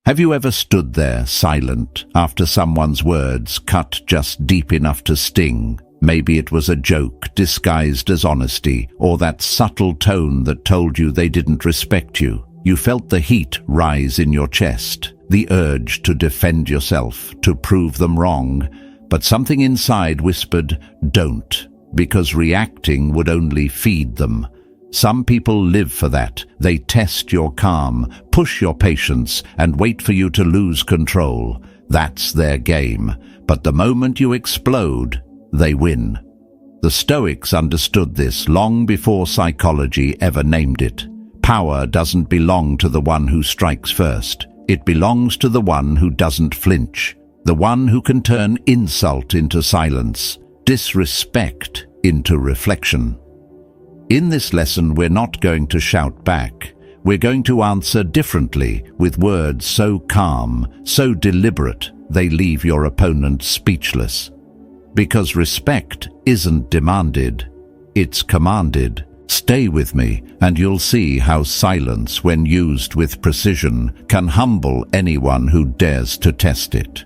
Have you ever stood there silent after someone's words cut just deep enough to sting? Maybe it was a joke disguised as honesty, or that subtle tone that told you they didn't respect you. You felt the heat rise in your chest, the urge to defend yourself, to prove them wrong, but something inside whispered, "Don't," because reacting would only feed them. Some people live for that. They test your calm, push your patience, and wait for you to lose control. That's their game. But the moment you explode, they win. The Stoics understood this long before psychology ever named it. Power doesn't belong to the one who strikes first. It belongs to the one who doesn't flinch, the one who can turn insult into silence, disrespect into reflection. In this lesson, we're not going to shout back. We're going to answer differently, with words so calm, so deliberate, they leave your opponent speechless. Because respect isn't demanded, it's commanded. Stay with me, and you'll see how silence, when used with precision, can humble anyone who dares to test it.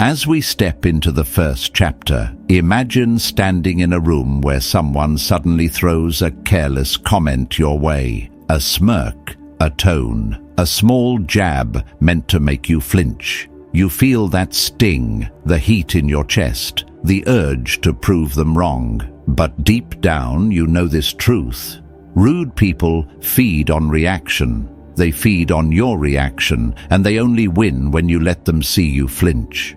As we step into the first chapter, imagine standing in a room where someone suddenly throws a careless comment your way, a smirk, a tone, a small jab meant to make you flinch. You feel that sting, the heat in your chest, the urge to prove them wrong. But deep down, you know this truth. Rude people feed on reaction. They feed on your reaction, and they only win when you let them see you flinch.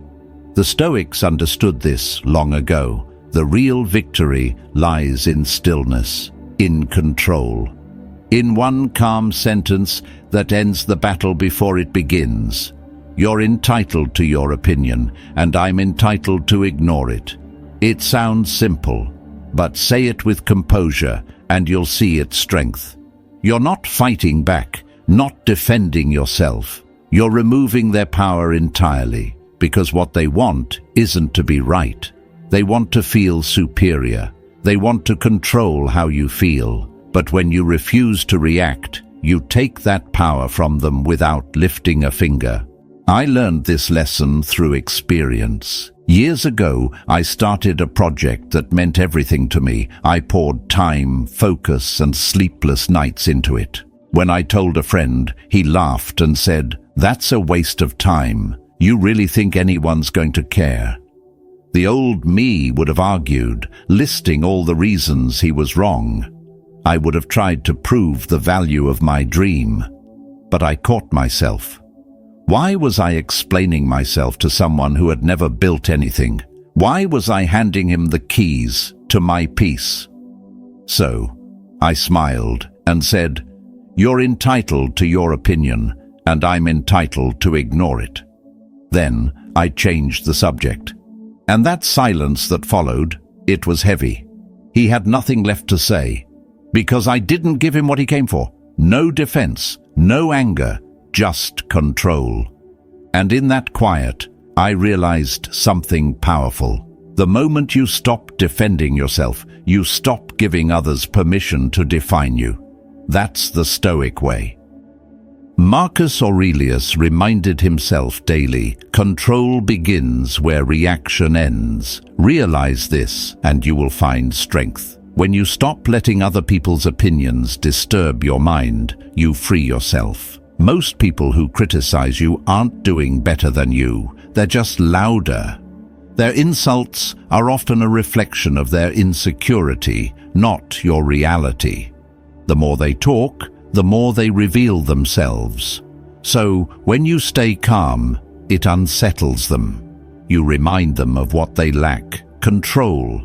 The Stoics understood this long ago. The real victory lies in stillness, in control. In one calm sentence that ends the battle before it begins. You're entitled to your opinion, and I'm entitled to ignore it. It sounds simple, but say it with composure, and you'll see its strength. You're not fighting back, not defending yourself. You're removing their power entirely. Because what they want isn't to be right. They want to feel superior. They want to control how you feel. But when you refuse to react, you take that power from them without lifting a finger. I learned this lesson through experience. Years ago, I started a project that meant everything to me. I poured time, focus, and sleepless nights into it. When I told a friend, he laughed and said, "That's a waste of time. You really think anyone's going to care?" The old me would have argued, listing all the reasons he was wrong. I would have tried to prove the value of my dream. But I caught myself. Why was I explaining myself to someone who had never built anything? Why was I handing him the keys to my peace? So, I smiled and said, "You're entitled to your opinion, and I'm entitled to ignore it." Then I changed the subject. And that silence that followed, it was heavy. He had nothing left to say, because I didn't give him what he came for. No defense, no anger, just control. And in that quiet, I realized something powerful. The moment you stop defending yourself, you stop giving others permission to define you. That's the Stoic way. Marcus Aurelius reminded himself daily, control begins where reaction ends. Realize this, and you will find strength. When you stop letting other people's opinions disturb your mind, you free yourself. Most people who criticize you aren't doing better than you. They're just louder. Their insults are often a reflection of their insecurity, not your reality. The more they talk, the more they reveal themselves. So, when you stay calm, it unsettles them. You remind them of what they lack, control.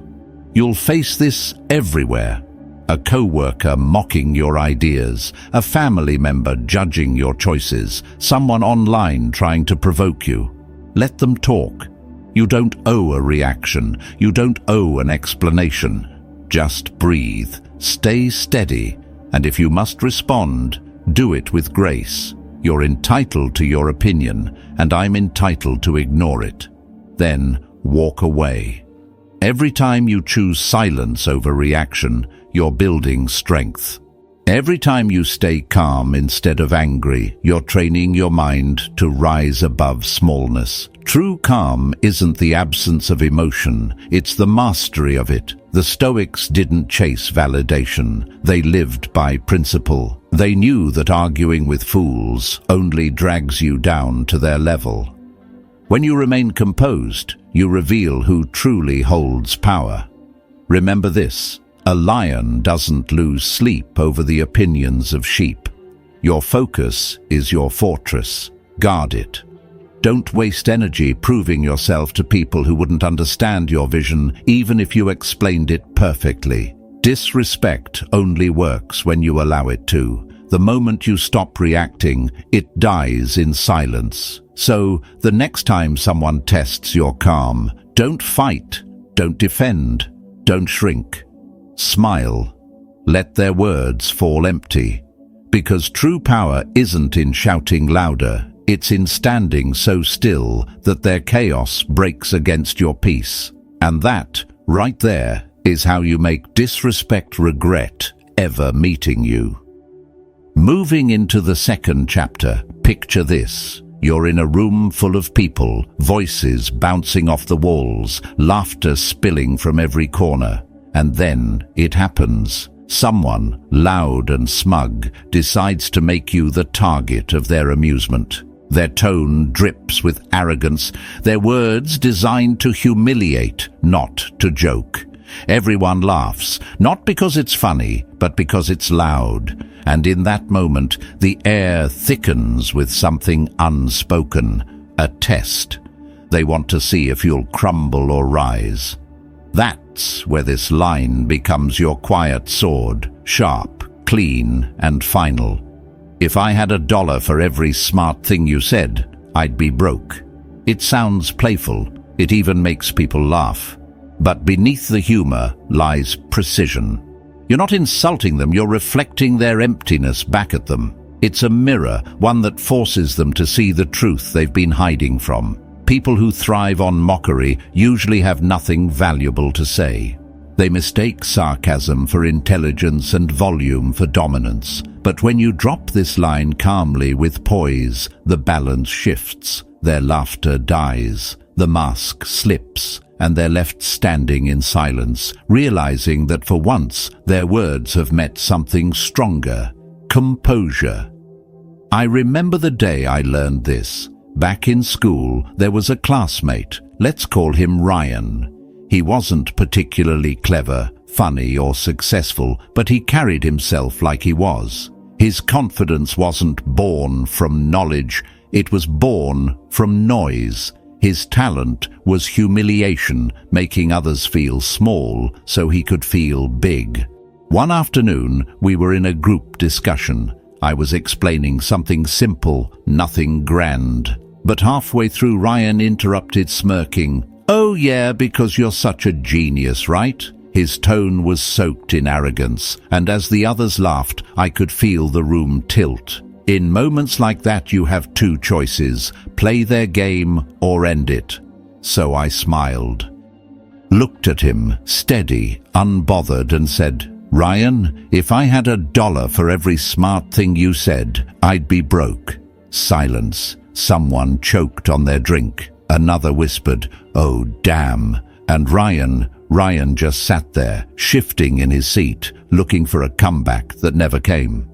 You'll face this everywhere. A co-worker mocking your ideas, a family member judging your choices, someone online trying to provoke you. Let them talk. You don't owe a reaction. You don't owe an explanation. Just breathe, stay steady, and if you must respond, do it with grace. You're entitled to your opinion, and I'm entitled to ignore it. Then walk away. Every time you choose silence over reaction, you're building strength. Every time you stay calm instead of angry, you're training your mind to rise above smallness. True calm isn't the absence of emotion, it's the mastery of it. The Stoics didn't chase validation, they lived by principle. They knew that arguing with fools only drags you down to their level. When you remain composed, you reveal who truly holds power. Remember this: a lion doesn't lose sleep over the opinions of sheep. Your focus is your fortress. Guard it. Don't waste energy proving yourself to people who wouldn't understand your vision, even if you explained it perfectly. Disrespect only works when you allow it to. The moment you stop reacting, it dies in silence. So, the next time someone tests your calm, don't fight, don't defend, don't shrink. Smile. Let their words fall empty. Because true power isn't in shouting louder, it's in standing so still that their chaos breaks against your peace. And that, right there, is how you make disrespect regret ever meeting you. Moving into the second chapter, picture this. You're in a room full of people, voices bouncing off the walls, laughter spilling from every corner. And then it happens. Someone, loud and smug, decides to make you the target of their amusement. Their tone drips with arrogance, their words designed to humiliate, not to joke. Everyone laughs, not because it's funny, but because it's loud. And in that moment, the air thickens with something unspoken, a test. They want to see if you'll crumble or rise. That's where this line becomes your quiet sword, sharp, clean, and final. If I had $1 for every smart thing you said, I'd be broke. It sounds playful, it even makes people laugh. But beneath the humor lies precision. You're not insulting them, you're reflecting their emptiness back at them. It's a mirror, one that forces them to see the truth they've been hiding from. People who thrive on mockery usually have nothing valuable to say. They mistake sarcasm for intelligence and volume for dominance. But when you drop this line calmly with poise, the balance shifts. Their laughter dies, the mask slips, and they're left standing in silence, realizing that for once their words have met something stronger: composure. I remember the day I learned this. Back in school, there was a classmate. Let's call him Ryan. He wasn't particularly clever, funny, or successful, but he carried himself like he was. His confidence wasn't born from knowledge, it was born from noise. His talent was humiliation, making others feel small so he could feel big. One afternoon, we were in a group discussion. I was explaining something simple, nothing grand. But halfway through, Ryan interrupted, smirking. "Oh yeah, because you're such a genius, right?" His tone was soaked in arrogance, and as the others laughed, I could feel the room tilt. In moments like that, you have two choices: play their game or end it. So I smiled, looked at him, steady, unbothered, and said, "Ryan, if I had $1 for every smart thing you said, I'd be broke." Silence. Someone choked on their drink. Another whispered, "Oh, damn." And Ryan just sat there, shifting in his seat, looking for a comeback that never came.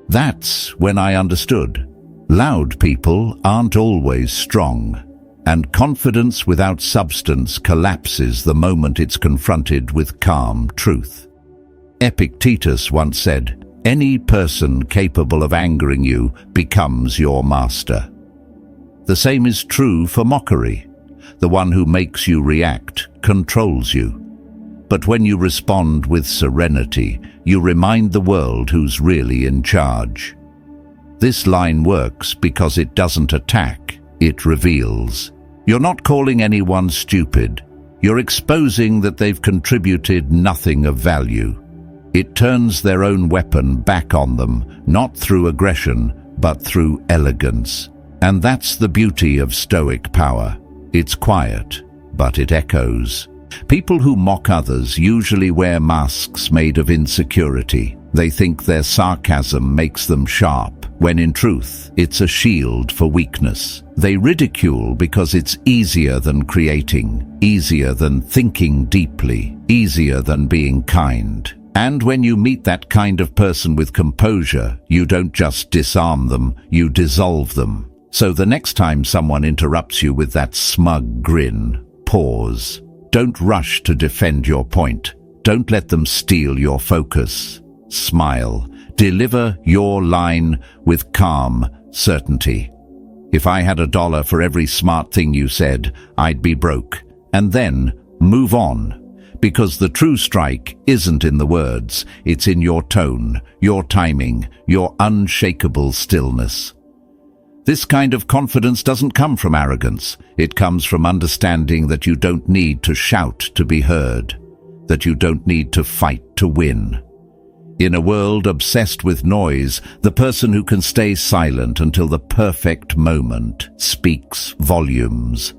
That's when I understood. Loud people aren't always strong, and confidence without substance collapses the moment it's confronted with calm truth. Epictetus once said, "Any person capable of angering you becomes your master." The same is true for mockery. The one who makes you react controls you. But when you respond with serenity, you remind the world who's really in charge. This line works because it doesn't attack, it reveals. You're not calling anyone stupid. You're exposing that they've contributed nothing of value. It turns their own weapon back on them, not through aggression, but through elegance. And that's the beauty of Stoic power. It's quiet, but it echoes. People who mock others usually wear masks made of insecurity. They think their sarcasm makes them sharp, when in truth, it's a shield for weakness. They ridicule because it's easier than creating, easier than thinking deeply, easier than being kind. And when you meet that kind of person with composure, you don't just disarm them, you dissolve them. So the next time someone interrupts you with that smug grin, pause. Don't rush to defend your point. Don't let them steal your focus. Smile. Deliver your line with calm certainty. If I had $1 for every smart thing you said, I'd be broke. And then move on. Because the true strike isn't in the words, it's in your tone, your timing, your unshakable stillness. This kind of confidence doesn't come from arrogance. It comes from understanding that you don't need to shout to be heard, that you don't need to fight to win. In a world obsessed with noise, the person who can stay silent until the perfect moment speaks volumes.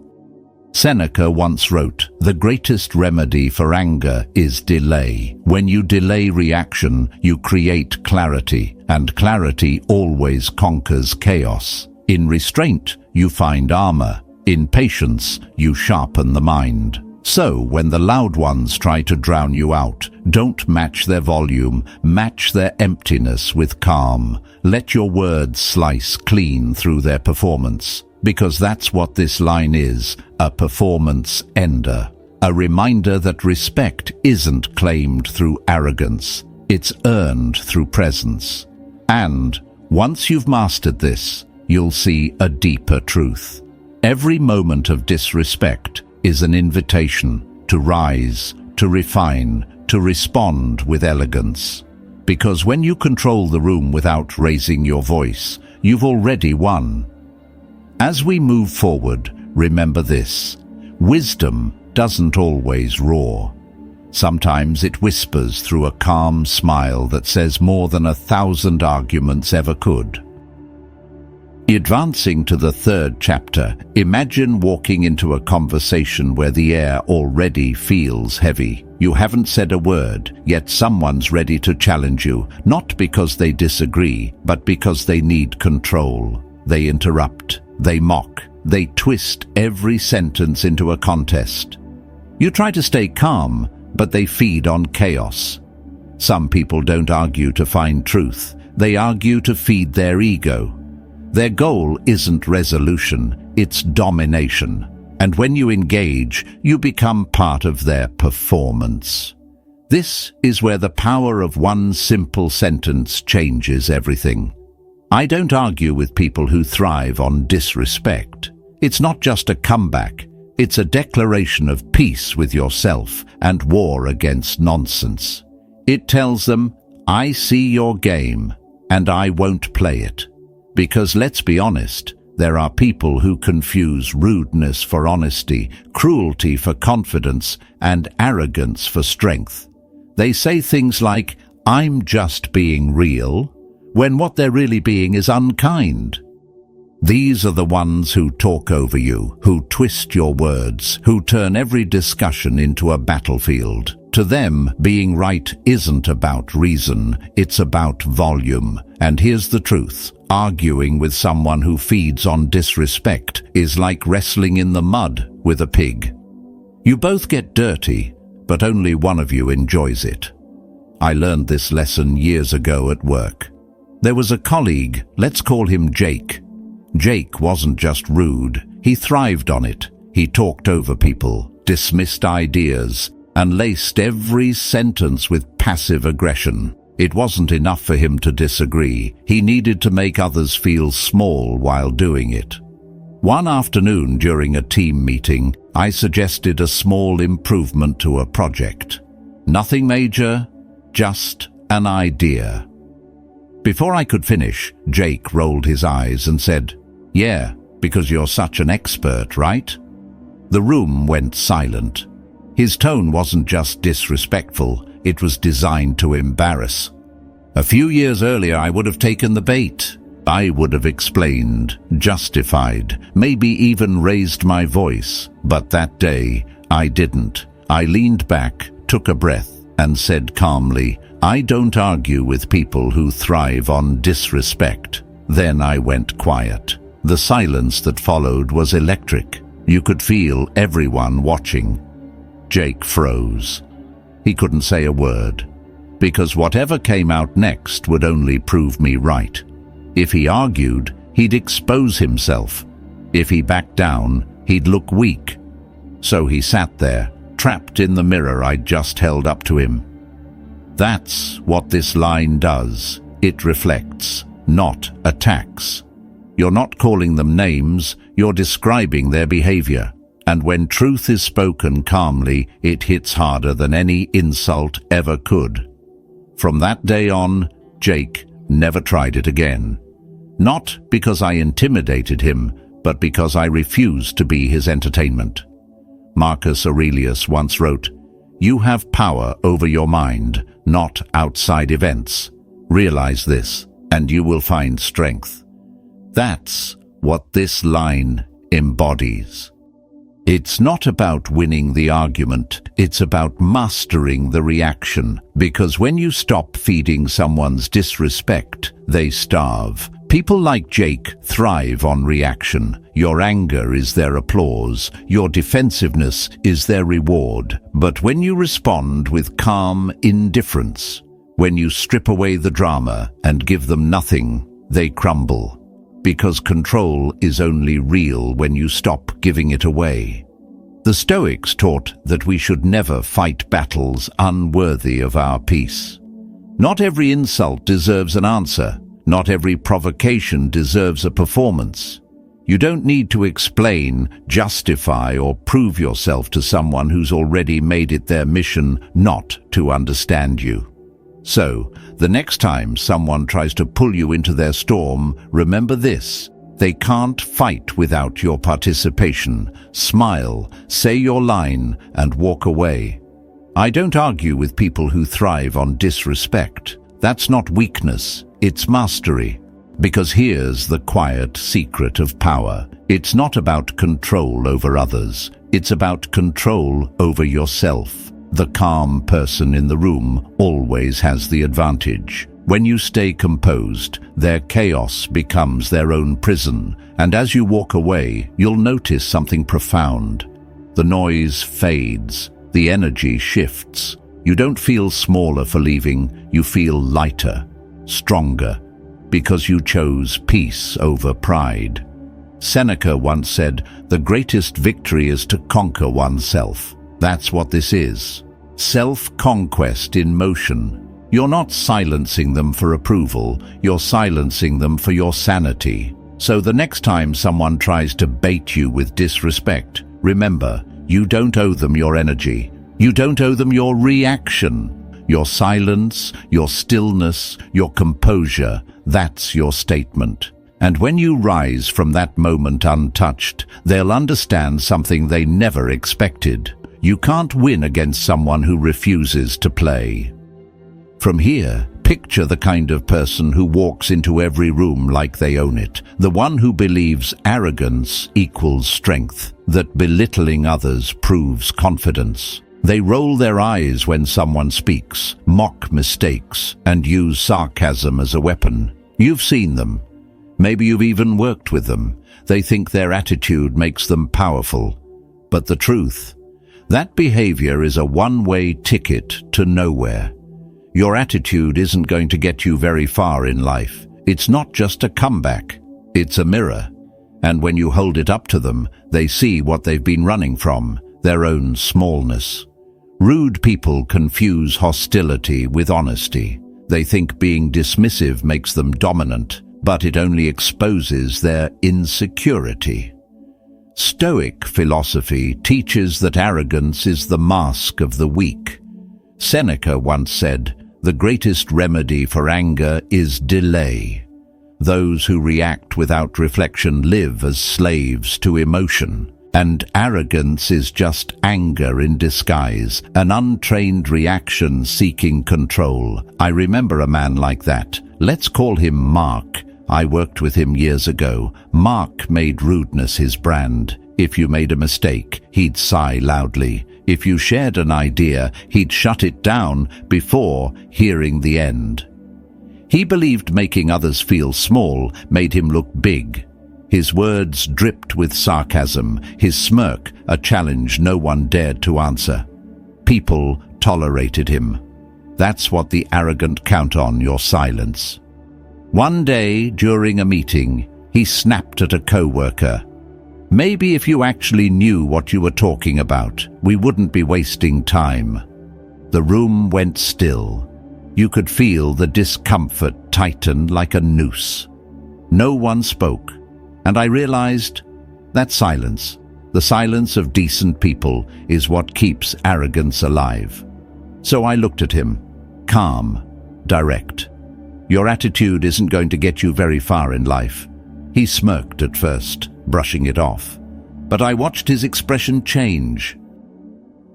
Seneca once wrote, "The greatest remedy for anger is delay. When you delay reaction, you create clarity, and clarity always conquers chaos. In restraint, you find armor. In patience, you sharpen the mind." So, when the loud ones try to drown you out, don't match their volume, match their emptiness with calm. Let your words slice clean through their performance. Because that's what this line is, a performance ender. A reminder that respect isn't claimed through arrogance, it's earned through presence. And once you've mastered this, you'll see a deeper truth. Every moment of disrespect is an invitation to rise, to refine, to respond with elegance. Because when you control the room without raising your voice, you've already won. As we move forward, remember this: wisdom doesn't always roar. Sometimes it whispers through a calm smile that says more than 1,000 arguments ever could. Advancing to the third chapter, imagine walking into a conversation where the air already feels heavy. You haven't said a word, yet someone's ready to challenge you, not because they disagree, but because they need control. They interrupt, they mock, they twist every sentence into a contest. You try to stay calm, but they feed on chaos. Some people don't argue to find truth, they argue to feed their ego. Their goal isn't resolution, it's domination. And when you engage, you become part of their performance. This is where the power of one simple sentence changes everything. I don't argue with people who thrive on disrespect. It's not just a comeback, it's a declaration of peace with yourself and war against nonsense. It tells them, I see your game, and I won't play it. Because let's be honest, there are people who confuse rudeness for honesty, cruelty for confidence, and arrogance for strength. They say things like, I'm just being real, when what they're really being is unkind. These are the ones who talk over you, who twist your words, who turn every discussion into a battlefield. To them, being right isn't about reason, it's about volume. And here's the truth. Arguing with someone who feeds on disrespect is like wrestling in the mud with a pig. You both get dirty, but only one of you enjoys it. I learned this lesson years ago at work. There was a colleague, let's call him Jake. Jake wasn't just rude, he thrived on it. He talked over people, dismissed ideas, and laced every sentence with passive aggression. It wasn't enough for him to disagree. He needed to make others feel small while doing it. One afternoon during a team meeting, I suggested a small improvement to a project. Nothing major, just an idea. Before I could finish, Jake rolled his eyes and said, Yeah, because you're such an expert, right? The room went silent. His tone wasn't just disrespectful, it was designed to embarrass. A few years earlier, I would have taken the bait. I would have explained, justified, maybe even raised my voice. But that day, I didn't. I leaned back, took a breath, and said calmly, "I don't argue with people who thrive on disrespect." Then I went quiet. The silence that followed was electric. You could feel everyone watching. Jake froze. He couldn't say a word, because whatever came out next would only prove me right. If he argued, he'd expose himself. If he backed down, he'd look weak. So he sat there, trapped in the mirror I'd just held up to him. That's what this line does. It reflects, not attacks. You're not calling them names, you're describing their behavior. And when truth is spoken calmly, it hits harder than any insult ever could. From that day on, Jake never tried it again. Not because I intimidated him, but because I refused to be his entertainment. Marcus Aurelius once wrote, "You have power over your mind, not outside events. Realize this, and you will find strength." That's what this line embodies. It's not about winning the argument, it's about mastering the reaction, because when you stop feeding someone's disrespect, they starve. People like Jake thrive on reaction. Your anger is their applause, your defensiveness is their reward. But when you respond with calm indifference, when you strip away the drama and give them nothing, they crumble. Because control is only real when you stop giving it away. The Stoics taught that we should never fight battles unworthy of our peace. Not every insult deserves an answer. Not every provocation deserves a performance. You don't need to explain, justify, or prove yourself to someone who's already made it their mission not to understand you. So, the next time someone tries to pull you into their storm, remember this: they can't fight without your participation. Smile, say your line, and walk away. I don't argue with people who thrive on disrespect. That's not weakness, it's mastery. Because here's the quiet secret of power. It's not about control over others. It's about control over yourself. The calm person in the room always has the advantage. When you stay composed, their chaos becomes their own prison, and as you walk away, you'll notice something profound. The noise fades, the energy shifts. You don't feel smaller for leaving, you feel lighter, stronger, because you chose peace over pride. Seneca once said, "The greatest victory is to conquer oneself." That's what this is. Self-conquest in motion. You're not silencing them for approval, you're silencing them for your sanity. So the next time someone tries to bait you with disrespect, remember, you don't owe them your energy. You don't owe them your reaction. Your silence, your stillness, your composure, that's your statement. And when you rise from that moment untouched, they'll understand something they never expected. You can't win against someone who refuses to play. From here, picture the kind of person who walks into every room like they own it, the one who believes arrogance equals strength, that belittling others proves confidence. They roll their eyes when someone speaks, mock mistakes, and use sarcasm as a weapon. You've seen them. Maybe you've even worked with them. They think their attitude makes them powerful. But the truth, that behavior is a one-way ticket to nowhere. Your attitude isn't going to get you very far in life. It's not just a comeback, it's a mirror. And when you hold it up to them, they see what they've been running from, their own smallness. Rude people confuse hostility with honesty. They think being dismissive makes them dominant, but it only exposes their insecurity. Stoic philosophy teaches that arrogance is the mask of the weak. Seneca once said, "The greatest remedy for anger is delay." Those who react without reflection live as slaves to emotion. And arrogance is just anger in disguise, an untrained reaction seeking control. I remember a man like that. Let's call him Mark. I worked with him years ago. Mark made rudeness his brand. If you made a mistake, he'd sigh loudly. If you shared an idea, he'd shut it down before hearing the end. He believed making others feel small made him look big. His words dripped with sarcasm, his smirk a challenge no one dared to answer. People tolerated him. That's what the arrogant count on, your silence. One day, during a meeting, he snapped at a co-worker. Maybe if you actually knew what you were talking about, we wouldn't be wasting time. The room went still. You could feel the discomfort tighten like a noose. No one spoke, and I realized that silence, the silence of decent people, is what keeps arrogance alive. So I looked at him, calm, direct. Your attitude isn't going to get you very far in life. He smirked at first, brushing it off. But I watched his expression change.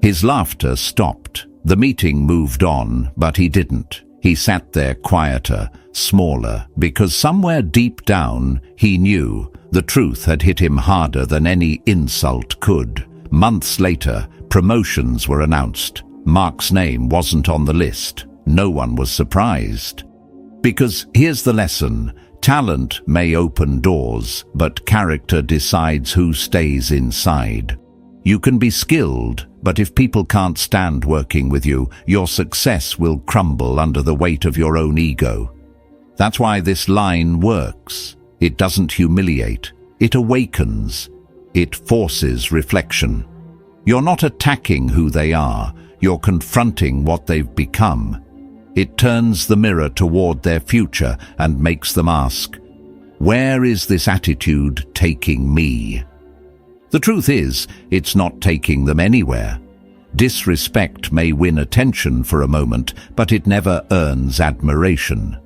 His laughter stopped. The meeting moved on, but he didn't. He sat there quieter, smaller, because somewhere deep down he knew the truth had hit him harder than any insult could. Months later, promotions were announced. Mark's name wasn't on the list. No one was surprised. Because here's the lesson. Talent may open doors, but character decides who stays inside. You can be skilled, but if people can't stand working with you, your success will crumble under the weight of your own ego. That's why this line works. It doesn't humiliate. It awakens. It forces reflection. You're not attacking who they are. You're confronting what they've become. It turns the mirror toward their future and makes them ask, where is this attitude taking me? The truth is, it's not taking them anywhere. Disrespect may win attention for a moment, but it never earns admiration.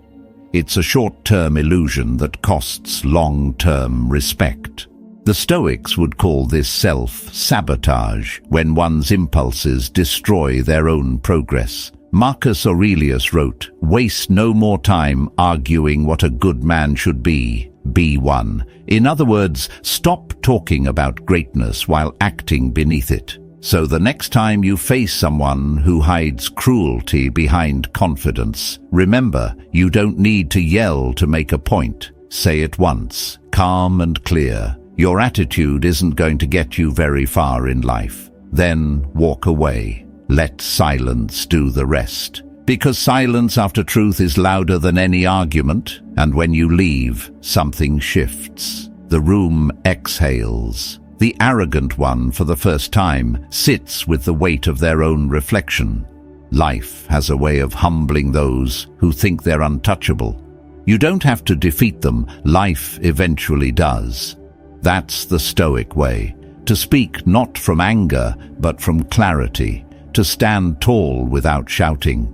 It's a short-term illusion that costs long-term respect. The Stoics would call this self-sabotage, when one's impulses destroy their own progress. Marcus Aurelius wrote, "Waste no more time arguing what a good man should be one." In other words, stop talking about greatness while acting beneath it. So the next time you face someone who hides cruelty behind confidence, remember, you don't need to yell to make a point. Say it once, calm and clear. Your attitude isn't going to get you very far in life. Then walk away. Let silence do the rest. Because silence after truth is louder than any argument, and when you leave, something shifts. The room exhales. The arrogant one, for the first time, sits with the weight of their own reflection. Life has a way of humbling those who think they're untouchable. You don't have to defeat them, life eventually does. That's the Stoic way, to speak not from anger, but from clarity. To stand tall without shouting.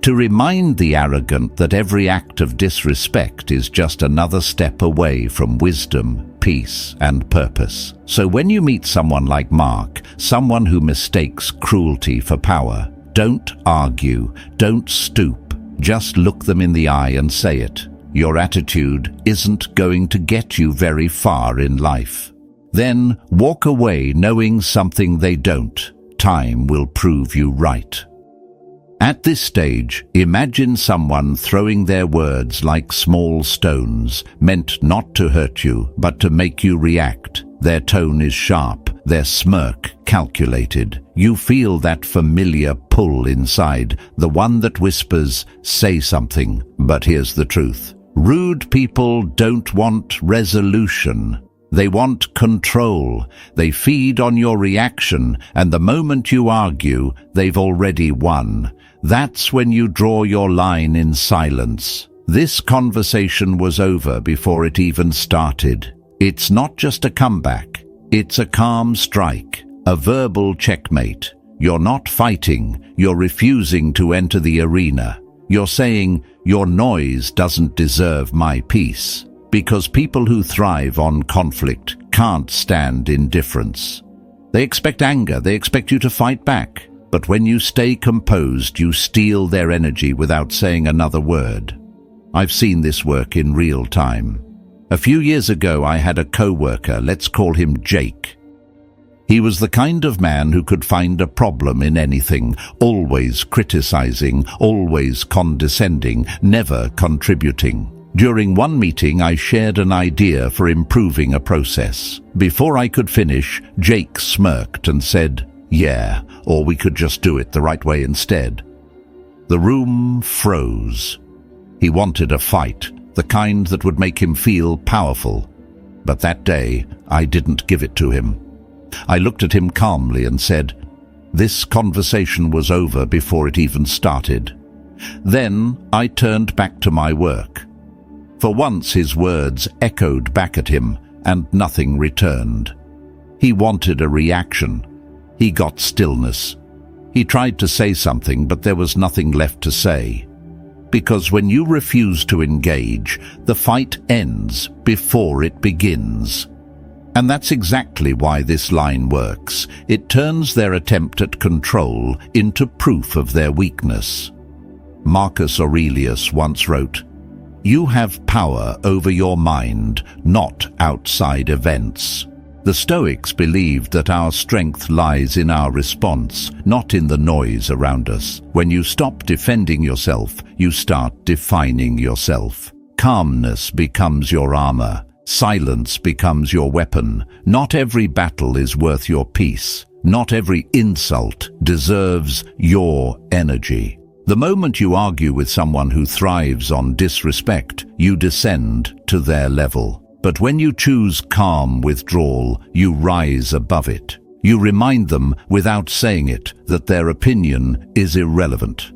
To remind the arrogant that every act of disrespect is just another step away from wisdom, peace, and purpose. So when you meet someone like Mark, someone who mistakes cruelty for power, don't argue, don't stoop, just look them in the eye and say it. Your attitude isn't going to get you very far in life. Then walk away knowing something they don't. Time will prove you right. At this stage, imagine someone throwing their words like small stones, meant not to hurt you, but to make you react. Their tone is sharp, their smirk calculated. You feel that familiar pull inside, the one that whispers, say something. But here's the truth. Rude people don't want resolution. They want control. They feed on your reaction, and the moment you argue, they've already won. That's when you draw your line in silence. This conversation was over before it even started. It's not just a comeback. It's a calm strike, a verbal checkmate. You're not fighting. You're refusing to enter the arena. You're saying, your noise doesn't deserve my peace. Because people who thrive on conflict can't stand indifference. They expect anger, they expect you to fight back. But when you stay composed, you steal their energy without saying another word. I've seen this work in real time. A few years ago, I had a co-worker, let's call him Jake. He was the kind of man who could find a problem in anything, always criticizing, always condescending, never contributing. During one meeting, I shared an idea for improving a process. Before I could finish, Jake smirked and said, "Yeah, or we could just do it the right way instead." The room froze. He wanted a fight, the kind that would make him feel powerful. But that day, I didn't give it to him. I looked at him calmly and said, "This conversation was over before it even started." Then I turned back to my work. For once his words echoed back at him, and nothing returned. He wanted a reaction. He got stillness. He tried to say something, but there was nothing left to say. Because when you refuse to engage, the fight ends before it begins. And that's exactly why this line works. It turns their attempt at control into proof of their weakness. Marcus Aurelius once wrote, "You have power over your mind, not outside events." The Stoics believed that our strength lies in our response, not in the noise around us. When you stop defending yourself, you start defining yourself. Calmness becomes your armor. Silence becomes your weapon. Not every battle is worth your peace. Not every insult deserves your energy. The moment you argue with someone who thrives on disrespect, you descend to their level. But when you choose calm withdrawal, you rise above it. You remind them, without saying it, that their opinion is irrelevant.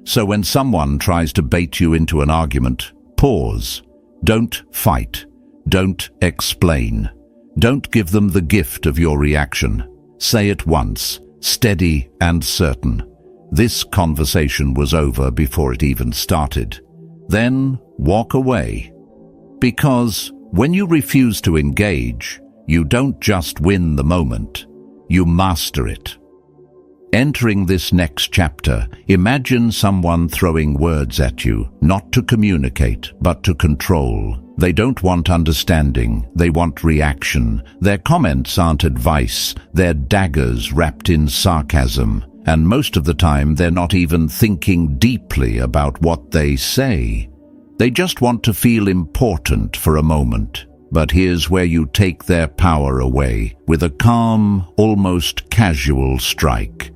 So when someone tries to bait you into an argument, pause. Don't fight. Don't explain. Don't give them the gift of your reaction. Say it once, steady and certain. This conversation was over before it even started. Then walk away. Because when you refuse to engage, you don't just win the moment, you master it. Entering this next chapter, imagine someone throwing words at you, not to communicate, but to control. They don't want understanding, they want reaction. Their comments aren't advice, they're daggers wrapped in sarcasm. And most of the time, they're not even thinking deeply about what they say. They just want to feel important for a moment. But here's where you take their power away, with a calm, almost casual strike.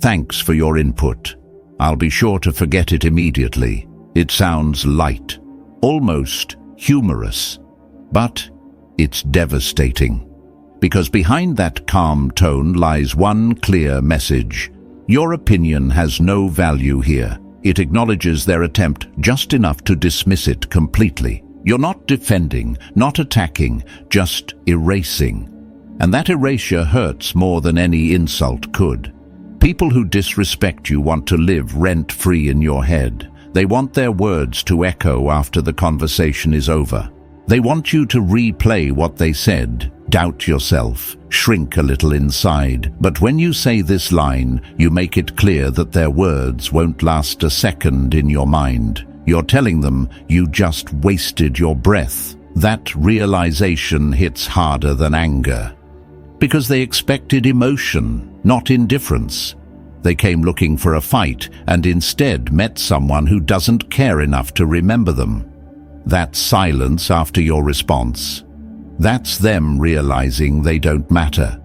"Thanks for your input. I'll be sure to forget it immediately." It sounds light, almost humorous, but it's devastating. Because behind that calm tone lies one clear message. Your opinion has no value here. It acknowledges their attempt just enough to dismiss it completely. You're not defending, not attacking, just erasing. And that erasure hurts more than any insult could. People who disrespect you want to live rent-free in your head. They want their words to echo after the conversation is over. They want you to replay what they said, doubt yourself, shrink a little inside. But when you say this line, you make it clear that their words won't last a second in your mind. You're telling them you just wasted your breath. That realization hits harder than anger. Because they expected emotion, not indifference. They came looking for a fight and instead met someone who doesn't care enough to remember them. That silence after your response, that's them realizing they don't matter.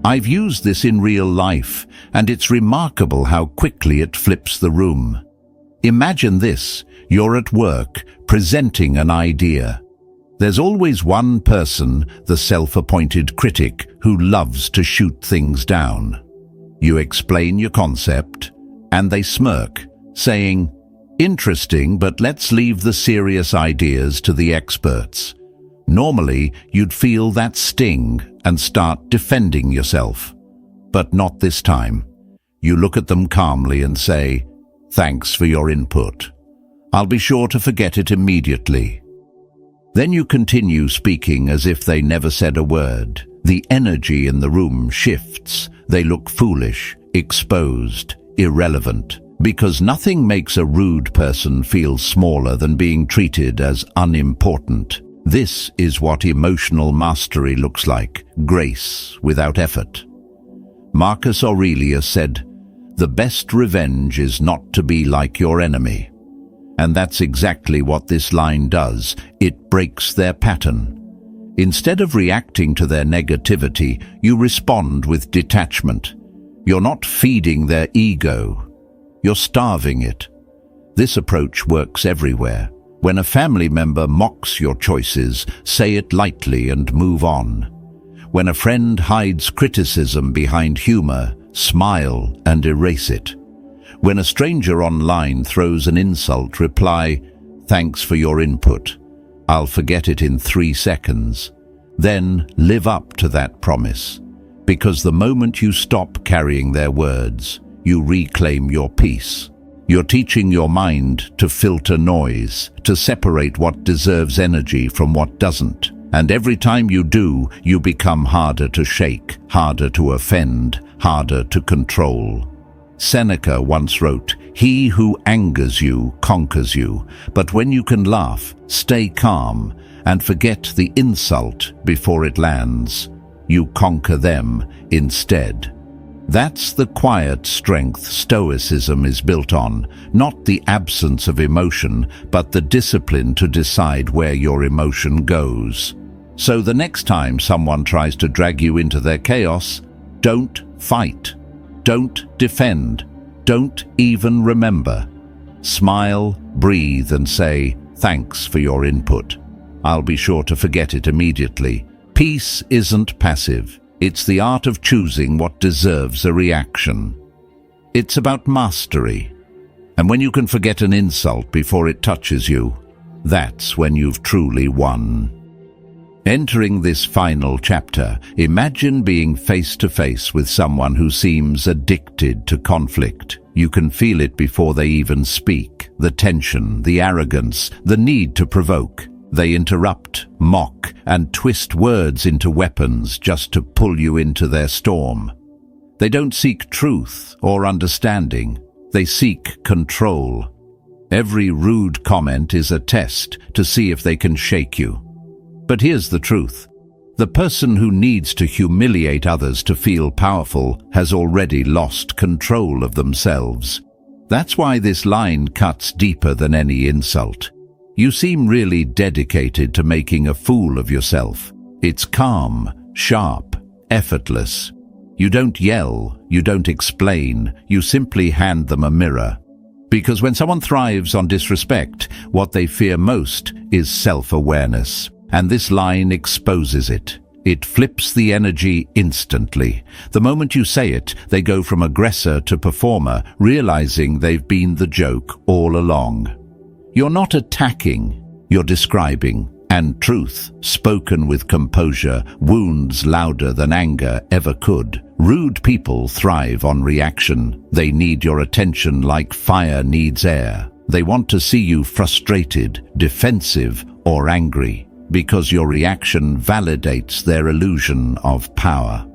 I've used this in real life, and it's remarkable how quickly it flips the room. Imagine this, you're at work, presenting an idea. There's always one person, the self-appointed critic, who loves to shoot things down. You explain your concept, and they smirk, saying, "Interesting, but let's leave the serious ideas to the experts." Normally, you'd feel that sting and start defending yourself. But not this time. You look at them calmly and say, "Thanks for your input. I'll be sure to forget it immediately." Then you continue speaking as if they never said a word. The energy in the room shifts. They look foolish, exposed, irrelevant. Because nothing makes a rude person feel smaller than being treated as unimportant. This is what emotional mastery looks like, grace without effort. Marcus Aurelius said, "The best revenge is not to be like your enemy." And that's exactly what this line does. It breaks their pattern. Instead of reacting to their negativity, you respond with detachment. You're not feeding their ego. You're starving it. This approach works everywhere. When a family member mocks your choices, say it lightly and move on. When a friend hides criticism behind humor, smile and erase it. When a stranger online throws an insult, reply, "Thanks for your input. I'll forget it in 3 seconds." Then live up to that promise. Because the moment you stop carrying their words, you reclaim your peace. You're teaching your mind to filter noise, to separate what deserves energy from what doesn't. And every time you do, you become harder to shake, harder to offend, harder to control. Seneca once wrote, "He who angers you conquers you, but when you can laugh, stay calm, and forget the insult before it lands, you conquer them instead." That's the quiet strength Stoicism is built on, not the absence of emotion, but the discipline to decide where your emotion goes. So the next time someone tries to drag you into their chaos, don't fight. Don't defend. Don't even remember. Smile, breathe, and say, "Thanks for your input. I'll be sure to forget it immediately." Peace isn't passive. It's the art of choosing what deserves a reaction. It's about mastery. And when you can forget an insult before it touches you, that's when you've truly won. Entering this final chapter, imagine being face to face with someone who seems addicted to conflict. You can feel it before they even speak, the tension, the arrogance, the need to provoke. They interrupt, mock, and twist words into weapons just to pull you into their storm. They don't seek truth or understanding. They seek control. Every rude comment is a test to see if they can shake you. But here's the truth. The person who needs to humiliate others to feel powerful has already lost control of themselves. That's why this line cuts deeper than any insult. You seem really dedicated to making a fool of yourself. It's calm, sharp, effortless. You don't yell, you don't explain, you simply hand them a mirror. Because when someone thrives on disrespect, what they fear most is self-awareness. And this line exposes it. It flips the energy instantly. The moment you say it, they go from aggressor to performer, realizing they've been the joke all along. You're not attacking, you're describing. And truth, spoken with composure, wounds louder than anger ever could. Rude people thrive on reaction. They need your attention like fire needs air. They want to see you frustrated, defensive, or angry, because your reaction validates their illusion of power.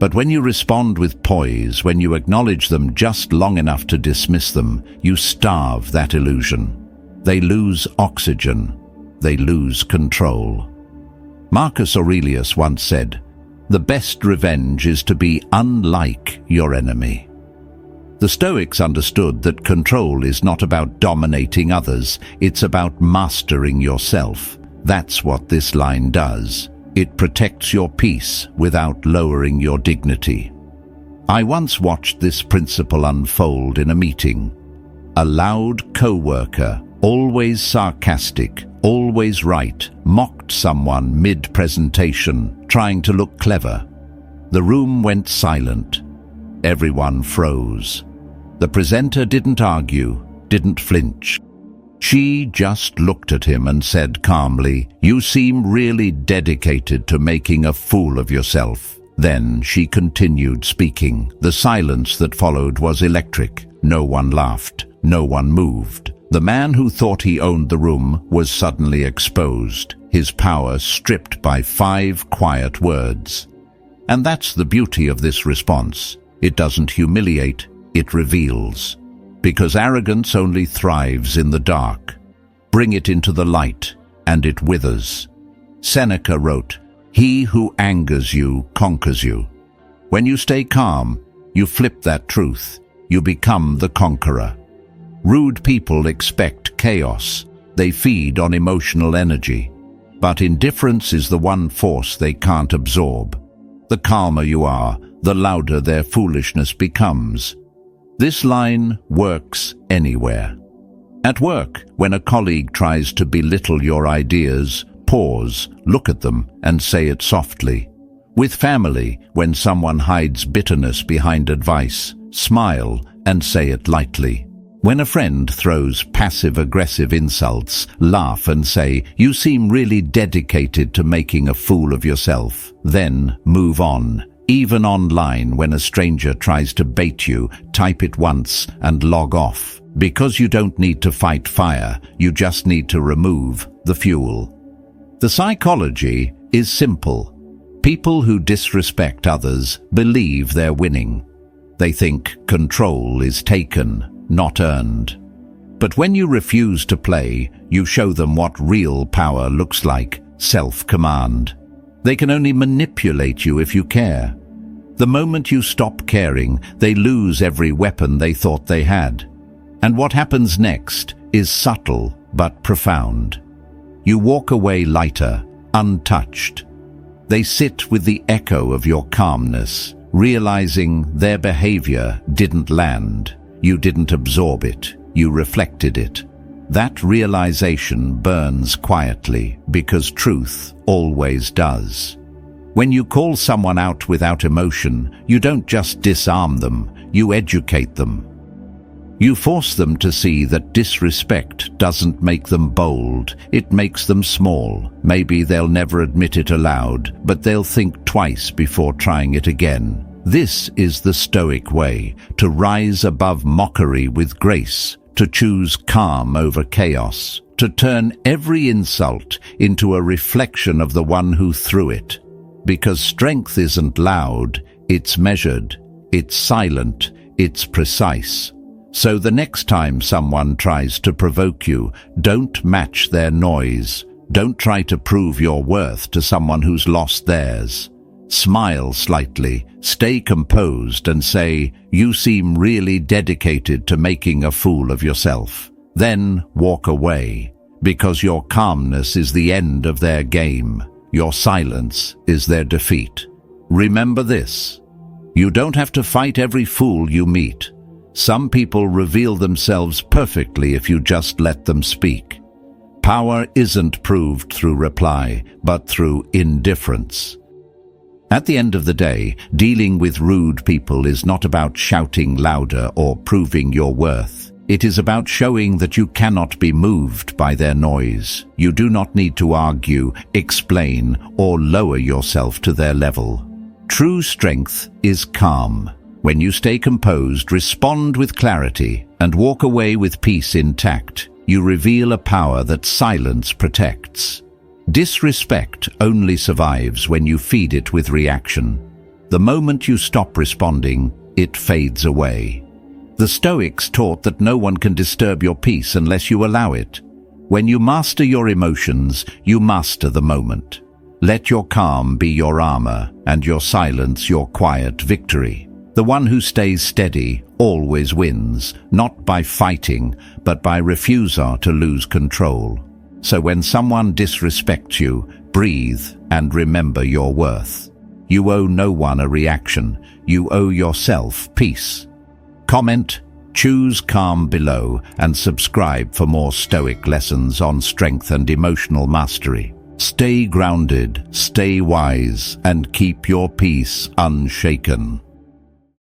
But when you respond with poise, when you acknowledge them just long enough to dismiss them, you starve that illusion. They lose oxygen. They lose control. Marcus Aurelius once said, "The best revenge is to be unlike your enemy." The Stoics understood that control is not about dominating others, it's about mastering yourself. That's what this line does. It protects your peace without lowering your dignity. I once watched this principle unfold in a meeting. A loud co-worker, always sarcastic, always right, mocked someone mid-presentation, trying to look clever. The room went silent. Everyone froze. The presenter didn't argue, didn't flinch. She just looked at him and said calmly, "You seem really dedicated to making a fool of yourself." Then she continued speaking. The silence that followed was electric. No one laughed. No one moved. The man who thought he owned the room was suddenly exposed, his power stripped by 5 quiet words. And that's the beauty of this response. It doesn't humiliate, it reveals. Because arrogance only thrives in the dark. Bring it into the light, and it withers. Seneca wrote, "He who angers you conquers you." When you stay calm, you flip that truth. You become the conqueror. Rude people expect chaos. They feed on emotional energy. But indifference is the one force they can't absorb. The calmer you are, the louder their foolishness becomes. This line works anywhere. At work, when a colleague tries to belittle your ideas, pause, look at them, and say it softly. With family, when someone hides bitterness behind advice, smile and say it lightly. When a friend throws passive-aggressive insults, laugh and say, "You seem really dedicated to making a fool of yourself." Then move on. Even online, when a stranger tries to bait you, type it once and log off. Because you don't need to fight fire, you just need to remove the fuel. The psychology is simple. People who disrespect others believe they're winning. They think control is taken, not earned. But when you refuse to play, you show them what real power looks like: self-command. They can only manipulate you if you care. The moment you stop caring, they lose every weapon they thought they had. And what happens next is subtle but profound. You walk away lighter, untouched. They sit with the echo of your calmness, realizing their behavior didn't land. You didn't absorb it, you reflected it. That realization burns quietly, because truth always does. When you call someone out without emotion, you don't just disarm them, you educate them. You force them to see that disrespect doesn't make them bold, it makes them small. Maybe they'll never admit it aloud, but they'll think twice before trying it again. This is the Stoic way: to rise above mockery with grace, to choose calm over chaos, to turn every insult into a reflection of the one who threw it. Because strength isn't loud, it's measured, it's silent, it's precise. So the next time someone tries to provoke you, don't match their noise. Don't try to prove your worth to someone who's lost theirs. Smile slightly, stay composed, and say, "You seem really dedicated to making a fool of yourself." Then walk away, because your calmness is the end of their game. Your silence is their defeat. Remember this: you don't have to fight every fool you meet. Some people reveal themselves perfectly if you just let them speak. Power isn't proved through reply, but through indifference. At the end of the day, dealing with rude people is not about shouting louder or proving your worth. It is about showing that you cannot be moved by their noise. You do not need to argue, explain, or lower yourself to their level. True strength is calm. When you stay composed, respond with clarity, and walk away with peace intact, you reveal a power that silence protects. Disrespect only survives when you feed it with reaction. The moment you stop responding, it fades away. The Stoics taught that no one can disturb your peace unless you allow it. When you master your emotions, you master the moment. Let your calm be your armor, and your silence your quiet victory. The one who stays steady always wins, not by fighting, but by refusal to lose control. So when someone disrespects you, breathe and remember your worth. You owe no one a reaction. You owe yourself peace. Comment, choose calm below, and subscribe for more Stoic lessons on strength and emotional mastery. Stay grounded, stay wise, and keep your peace unshaken.